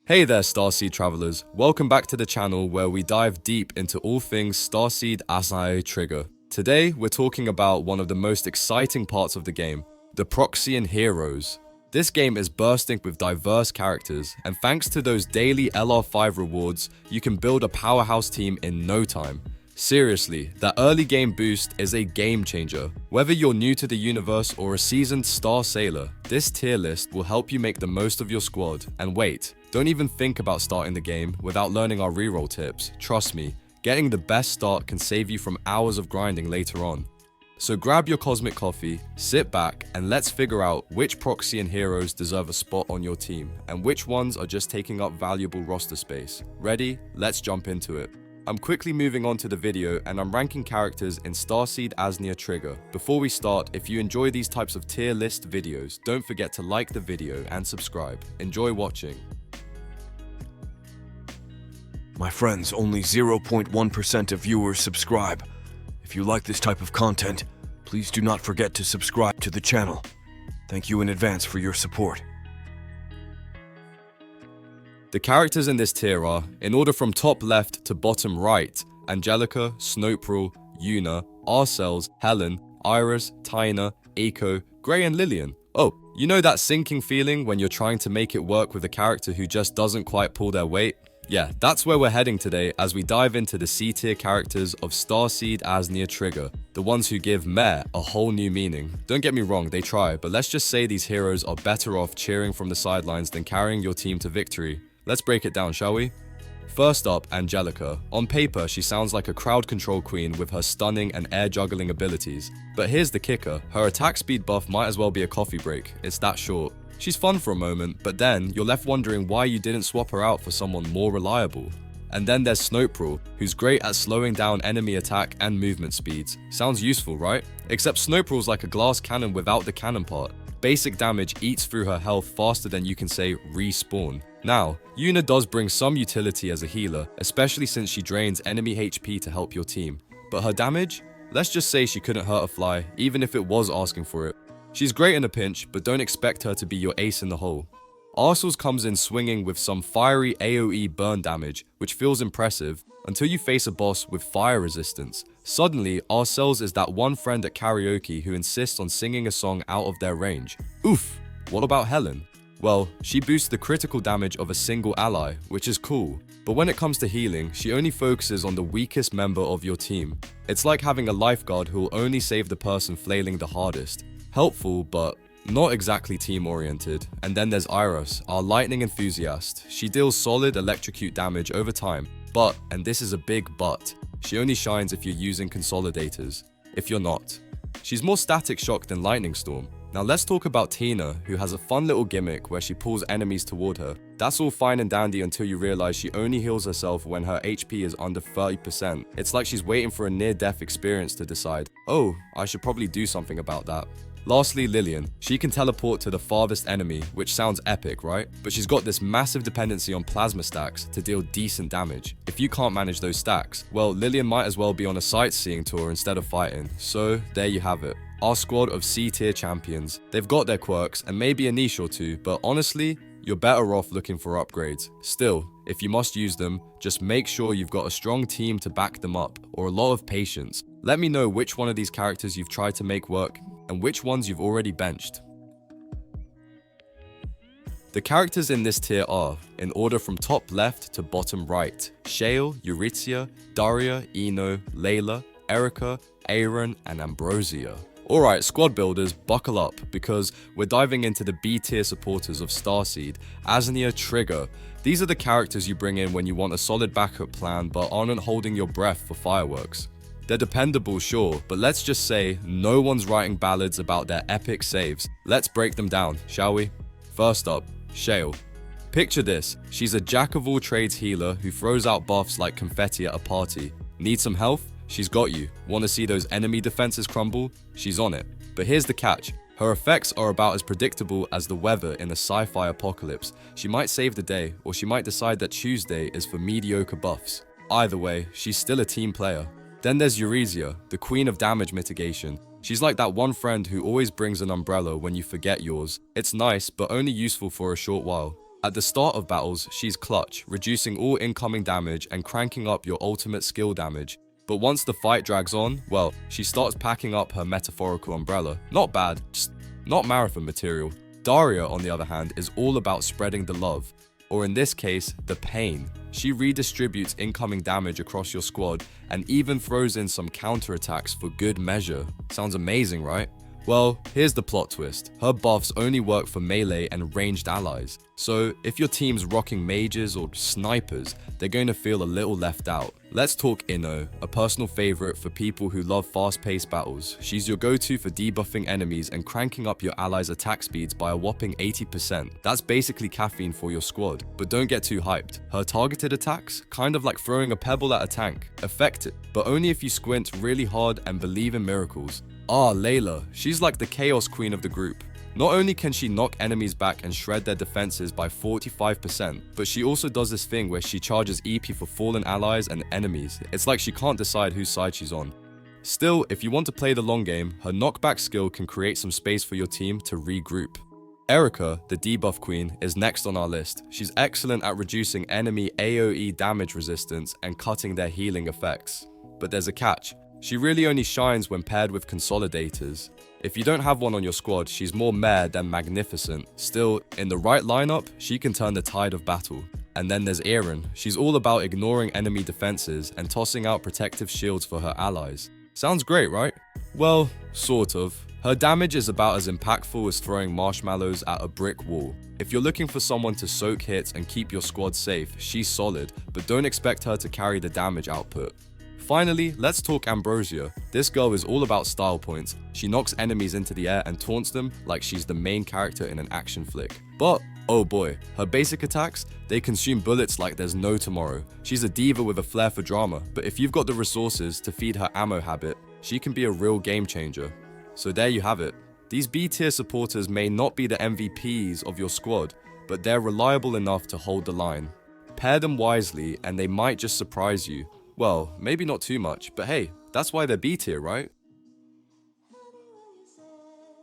Hey there, Starseed travelers. Welcome back to the channel where we dive deep into all things Starseed Asnia trigger. Today, we're talking about one of the most exciting parts of the game, the Proxian heroes. This game is bursting with diverse characters, and thanks to those daily LR5 rewards, you can build a powerhouse team in no time. Seriously, that early game boost is a game changer. Whether you're new to the universe or a seasoned star sailor, this tier list will help you make the most of your squad. And wait, don't even think about starting the game without learning our reroll tips. Trust me, getting the best start can save you from hours of grinding later on. So grab your cosmic coffee, sit back, and let's figure out which Proxian heroes deserve a spot on your team, and which ones are just taking up valuable roster space. Ready? Let's jump into it. I'm quickly moving on to the video, and I'm ranking characters in Starseed Asnia trigger. Before we start, if you enjoy these types of tier list videos, don't forget to like the video and subscribe. Enjoy watching. My friends, only 0.1% of viewers subscribe. If you like this type of content, please do not forget to subscribe to the channel. Thank you in advance for your support. The characters in this tier are, in order from top left to bottom right, Angelica, Snoprel, Yuna, Arcels, Helen, Iris, Tyna, Eiko, Grey and Lillian. Oh, you know that sinking feeling when you're trying to make it work with a character who just doesn't quite pull their weight? Yeah, that's where we're heading today as we dive into the C-tier characters of Starseed Asnia trigger, the ones who give meh a whole new meaning. Don't get me wrong, they try, but let's just say these heroes are better off cheering from the sidelines than carrying your team to victory. Let's break it down, shall we? First up, Angelica. On paper, she sounds like a crowd control queen with her stunning and air juggling abilities. But here's the kicker, her attack speed buff might as well be a coffee break, it's that short. She's fun for a moment, but then you're left wondering why you didn't swap her out for someone more reliable. And then there's Snoprel, who's great at slowing down enemy attack and movement speeds. Sounds useful, right? Except Snoprel's like a glass cannon without the cannon part. Basic damage eats through her health faster than you can say respawn. Now, Yuna does bring some utility as a healer, especially since she drains enemy HP to help your team. But her damage? Let's just say she couldn't hurt a fly, even if it was asking for it. She's great in a pinch, but don't expect her to be your ace in the hole. Arcels comes in swinging with some fiery AoE burn damage, which feels impressive, until you face a boss with fire resistance. Suddenly, Arcels is that one friend at karaoke who insists on singing a song out of their range. Oof! What about Helen? Well, she boosts the critical damage of a single ally, which is cool. But when it comes to healing, she only focuses on the weakest member of your team. It's like having a lifeguard who will only save the person flailing the hardest. Helpful, but not exactly team-oriented. And then there's Iris, our lightning enthusiast. She deals solid electrocute damage over time, but, and this is a big but, she only shines if you're using consolidators. If you're not. She's more static shock than lightning storm. Now let's talk about Tina, who has a fun little gimmick where she pulls enemies toward her. That's all fine and dandy until you realize she only heals herself when her HP is under 30%. It's like she's waiting for a near-death experience to decide, oh, I should probably do something about that. Lastly, Lillian. She can teleport to the farthest enemy, which sounds epic, right? But she's got this massive dependency on plasma stacks to deal decent damage. If you can't manage those stacks, well, Lillian might as well be on a sightseeing tour instead of fighting. So, there you have it. Our squad of C-tier champions. They've got their quirks and maybe a niche or two, but honestly, you're better off looking for upgrades. Still, if you must use them, just make sure you've got a strong team to back them up, or a lot of patience. Let me know which one of these characters you've tried to make work, and which ones you've already benched. The characters in this tier are, in order from top left to bottom right, Shale, Eurytia, Daria, Eno, Layla, Erica, Aaron, and Ambrosia. Alright, squad builders, buckle up, because we're diving into the B-tier supporters of Starseed, Asnia trigger. These are the characters you bring in when you want a solid backup plan but aren't holding your breath for fireworks. They're dependable, sure, but let's just say no one's writing ballads about their epic saves. Let's break them down, shall we? First up, Shale. Picture this, she's a jack-of-all-trades healer who throws out buffs like confetti at a party. Need some health? She's got you. Want to see those enemy defenses crumble? She's on it. But here's the catch. Her effects are about as predictable as the weather in a sci-fi apocalypse. She might save the day, or she might decide that Tuesday is for mediocre buffs. Either way, she's still a team player. Then there's Eurytia, the queen of damage mitigation. She's like that one friend who always brings an umbrella when you forget yours. It's nice, but only useful for a short while. At the start of battles, she's clutch, reducing all incoming damage and cranking up your ultimate skill damage. But once the fight drags on, well, she starts packing up her metaphorical umbrella. Not bad, just not marathon material. Daria, on the other hand, is all about spreading the love, or in this case, the pain. She redistributes incoming damage across your squad and even throws in some counterattacks for good measure. Sounds amazing, right? Well, here's the plot twist. Her buffs only work for melee and ranged allies. So if your team's rocking mages or snipers, they're going to feel a little left out. Let's talk Inno, a personal favorite for people who love fast-paced battles. She's your go-to for debuffing enemies and cranking up your allies' attack speeds by a whopping 80%. That's basically caffeine for your squad. But don't get too hyped. Her targeted attacks, kind of like throwing a pebble at a tank. Effective, but only if you squint really hard and believe in miracles. Layla, she's like the chaos queen of the group. Not only can she knock enemies back and shred their defenses by 45%, but she also does this thing where she charges EP for fallen allies and enemies. It's like she can't decide whose side she's on. Still, if you want to play the long game, her knockback skill can create some space for your team to regroup. Erica, the debuff queen, is next on our list. She's excellent at reducing enemy AoE damage resistance and cutting their healing effects. But there's a catch. She really only shines when paired with consolidators. If you don't have one on your squad, she's more meh than magnificent. Still, in the right lineup, she can turn the tide of battle. And then there's Erin. She's all about ignoring enemy defenses and tossing out protective shields for her allies. Sounds great, right? Well, sort of. Her damage is about as impactful as throwing marshmallows at a brick wall. If you're looking for someone to soak hits and keep your squad safe, she's solid, but don't expect her to carry the damage output. Finally, let's talk Ambrosia. This girl is all about style points. She knocks enemies into the air and taunts them like she's the main character in an action flick. But, oh boy, her basic attacks, they consume bullets like there's no tomorrow. She's a diva with a flair for drama, but if you've got the resources to feed her ammo habit, she can be a real game changer. So there you have it. These B-tier supporters may not be the MVPs of your squad, but they're reliable enough to hold the line. Pair them wisely and they might just surprise you. Well, maybe not too much, but hey, that's why they're B tier, right?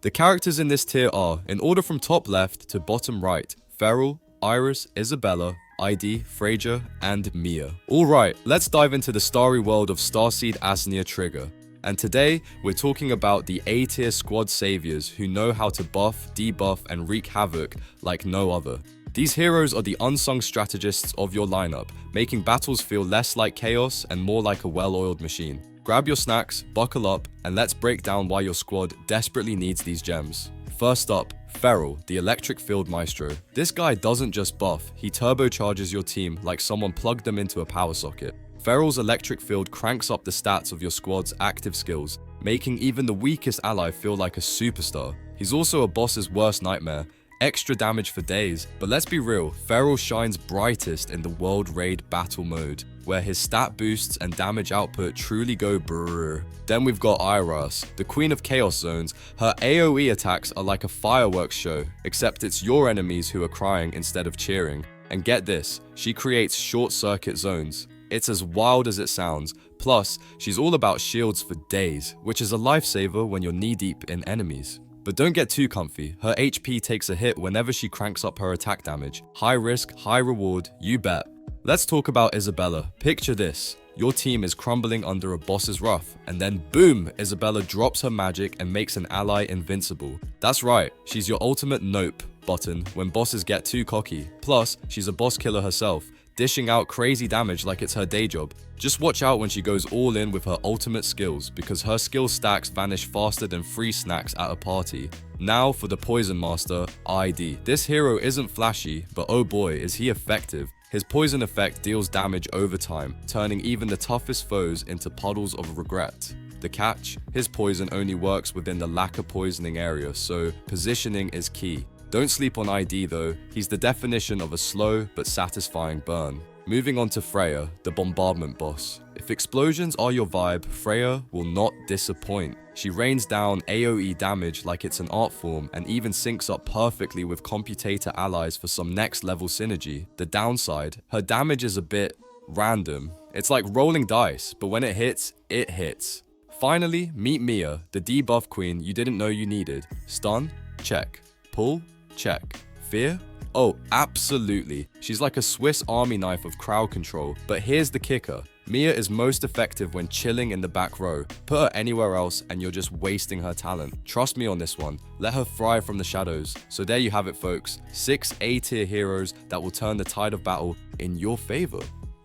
The characters in this tier are, in order from top left to bottom right, Feral, Iris, Isabella, ID, Fraser, and Mia. Alright, let's dive into the starry world of Starseed Asnia Trigger. And today, we're talking about the A-tier squad saviors who know how to buff, debuff, and wreak havoc like no other. These heroes are the unsung strategists of your lineup, making battles feel less like chaos and more like a well-oiled machine. Grab your snacks, buckle up, and let's break down why your squad desperately needs these gems. First up, Feral, the electric field maestro. This guy doesn't just buff, he turbocharges your team like someone plugged them into a power socket. Feral's electric field cranks up the stats of your squad's active skills, making even the weakest ally feel like a superstar. He's also a boss's worst nightmare. Extra damage for days, but let's be real, Feral shines brightest in the World Raid battle mode, where his stat boosts and damage output truly go brrrr. Then we've got Iris, the queen of chaos zones. Her AoE attacks are like a fireworks show, except it's your enemies who are crying instead of cheering. And get this, she creates short circuit zones. It's as wild as it sounds. Plus, she's all about shields for days, which is a lifesaver when you're knee-deep in enemies. But don't get too comfy, her HP takes a hit whenever she cranks up her attack damage. High risk, high reward, you bet. Let's talk about Isabella. Picture this, your team is crumbling under a boss's wrath, and then boom, Isabella drops her magic and makes an ally invincible. That's right, she's your ultimate nope button when bosses get too cocky. Plus, she's a boss killer herself, dishing out crazy damage like it's her day job. Just watch out when she goes all in with her ultimate skills, because her skill stacks vanish faster than free snacks at a party. Now for the Poison Master, ID. This hero isn't flashy, but oh boy is he effective. His poison effect deals damage over time, turning even the toughest foes into puddles of regret. The catch? His poison only works within the lacquer poisoning area, so positioning is key. Don't sleep on ID though, he's the definition of a slow but satisfying burn. Moving on to Freya, the bombardment boss. If explosions are your vibe, Freya will not disappoint. She rains down AoE damage like it's an art form and even syncs up perfectly with computator allies for some next level synergy. The downside, her damage is a bit random. It's like rolling dice, but when it hits, it hits. Finally, meet Mia, the debuff queen you didn't know you needed. Stun? Check. Pull? Check. Fear? Oh, absolutely. She's like a Swiss army knife of crowd control. But here's the kicker. Mia is most effective when chilling in the back row. Put her anywhere else and you're just wasting her talent. Trust me on this one. Let her thrive from the shadows. So there you have it, folks. 6 A-tier heroes that will turn the tide of battle in your favor.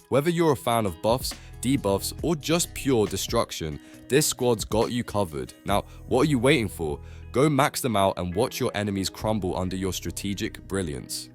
Whether you're a fan of buffs, debuffs, or just pure destruction, this squad's got you covered. Now, what are you waiting for? Go max them out and watch your enemies crumble under your strategic brilliance.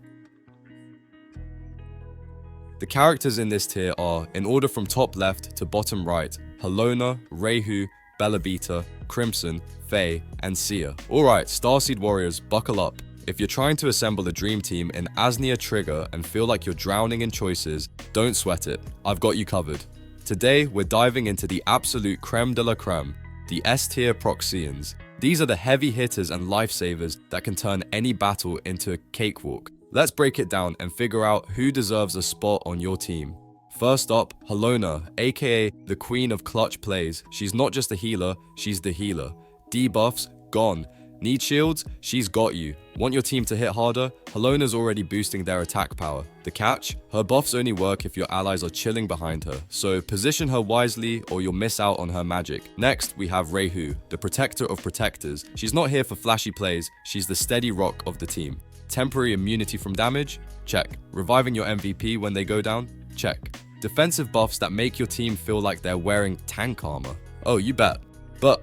The characters in this tier are, in order from top left to bottom right, Helona, Reihu, Bellabita, Crimson, Faye, and Sia. Alright, Starseed Warriors, buckle up. If you're trying to assemble a dream team in Asnia Trigger and feel like you're drowning in choices, don't sweat it. I've got you covered. Today, we're diving into the absolute creme de la creme, the S-tier Proxians. These are the heavy hitters and lifesavers that can turn any battle into a cakewalk. Let's break it down and figure out who deserves a spot on your team. First up, Helona, aka the Queen of Clutch Plays. She's not just a healer, she's the healer. Debuffs, gone. Need shields? She's got you. Want your team to hit harder? Helona's already boosting their attack power. The catch? Her buffs only work if your allies are chilling behind her, so position her wisely or you'll miss out on her magic. Next, we have Reihu, the protector of protectors. She's not here for flashy plays, she's the steady rock of the team. Temporary immunity from damage? Check. Reviving your MVP when they go down? Check. Defensive buffs that make your team feel like they're wearing tank armor? Oh, you bet. But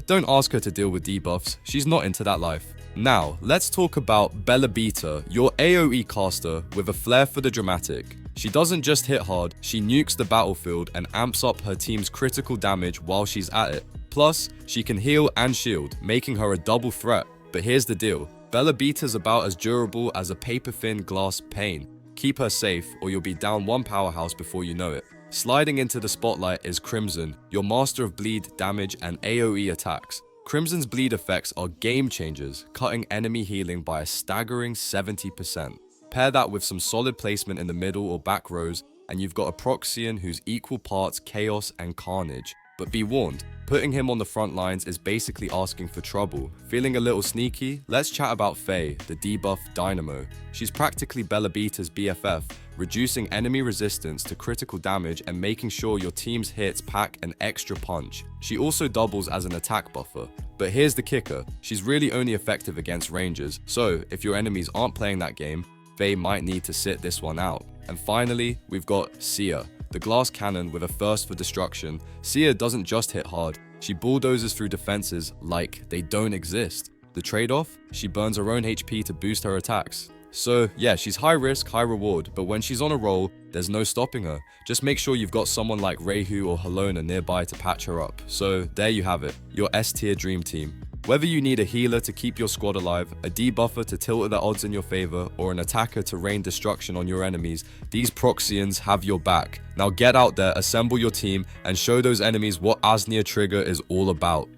don't ask her to deal with debuffs, she's not into that life. Now, let's talk about Bellabita, your AoE caster with a flair for the dramatic. She doesn't just hit hard, she nukes the battlefield and amps up her team's critical damage while she's at it. Plus, she can heal and shield, making her a double threat. But here's the deal, Bellabita's about as durable as a paper-thin glass pane. Keep her safe or you'll be down one powerhouse before you know it. Sliding into the spotlight is Crimson, your master of bleed, damage, and AoE attacks. Crimson's bleed effects are game changers, cutting enemy healing by a staggering 70%. Pair that with some solid placement in the middle or back rows, and you've got a Proxian who's equal parts chaos and carnage. But be warned, putting him on the front lines is basically asking for trouble. Feeling a little sneaky? Let's chat about Faye, the debuff Dynamo. She's practically Bellabita's BFF, reducing enemy resistance to critical damage and making sure your team's hits pack an extra punch. She also doubles as an attack buffer. But here's the kicker, she's really only effective against rangers, so if your enemies aren't playing that game, Faye might need to sit this one out. And finally, we've got Sia, the glass cannon with a thirst for destruction. Sia doesn't just hit hard, she bulldozes through defenses like they don't exist. The trade-off? She burns her own HP to boost her attacks. So yeah, she's high risk, high reward, but when she's on a roll, there's no stopping her. Just make sure you've got someone like Reihu or Helona nearby to patch her up. So there you have it, your S-tier dream team. Whether you need a healer to keep your squad alive, a debuffer to tilt the odds in your favor, or an attacker to rain destruction on your enemies, these Proxians have your back. Now get out there, assemble your team, and show those enemies what Asnia Trigger is all about.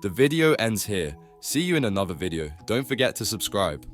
The video ends here. See you in another video. Don't forget to subscribe.